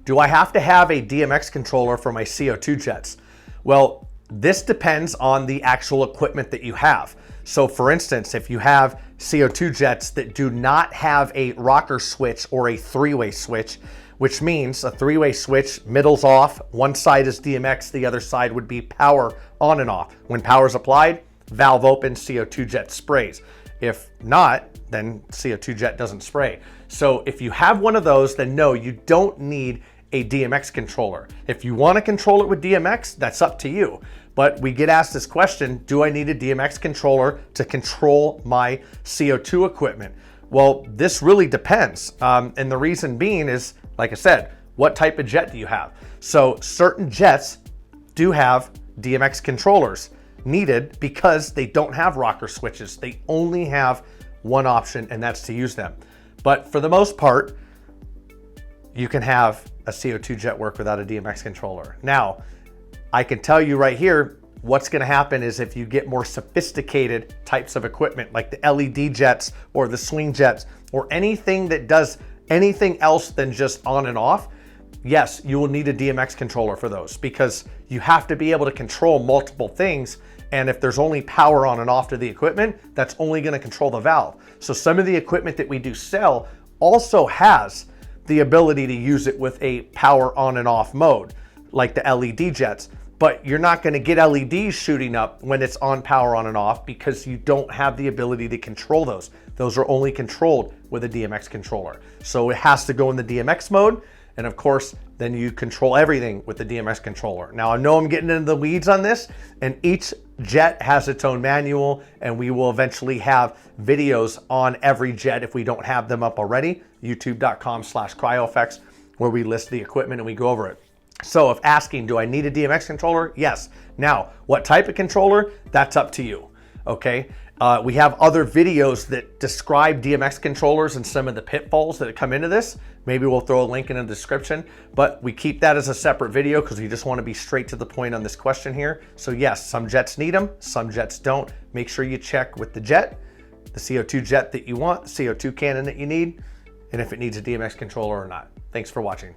Do I have to have a DMX controller for my CO2 jets? Well, this depends on the actual equipment that you have. So for instance, if you have CO2 jets that do not have a rocker switch or a three-way switch, which means a three-way switch, middle's off, one side is DMX, the other side would be power on and off. When power is applied, valve open, CO2 jet sprays. If not, then CO2 jet doesn't spray. So if you have one of those, then no, you don't need a DMX controller. If you want to control it with DMX, that's up to you. But we get asked this question, do I need a DMX controller to control my CO2 equipment? Well, this really depends. And the reason being is, like I said, what type of jet do you have? So certain jets do have DMX controllers needed because they don't have rocker switches. They only have one option, and that's to use them. But for the most part, you can have a CO2 jet work without a DMX controller. Now, I can tell you right here, what's gonna happen is if you get more sophisticated types of equipment, like the LED jets or the swing jets, or anything that does anything else than just on and off, yes, you will need a DMX controller for those, because you have to be able to control multiple things. And if there's only power on and off to the equipment, that's only gonna control the valve. So some of the equipment that we do sell also has the ability to use it with a power on and off mode, like the LED jets. But you're not gonna get LEDs shooting up when it's on power on and off, because you don't have the ability to control those. Those are only controlled with a DMX controller. So it has to go in the DMX mode. And of course, then you control everything with the DMX controller. Now, I know I'm getting into the weeds on this, and each jet has its own manual, and we will eventually have videos on every jet if we don't have them up already, youtube.com/CryoFX, where we list the equipment and we go over it. So if asking, do I need a DMX controller? Yes. Now, what type of controller? That's up to you, okay? We have other videos that describe DMX controllers and some of the pitfalls that come into this. Maybe we'll throw a link in the description, but we keep that as a separate video because we just want to be straight to the point on this question here. So yes, some jets need them, some jets don't. Make sure you check with the jet, the CO2 jet that you want, the CO2 cannon that you need, and if it needs a DMX controller or not. Thanks for watching.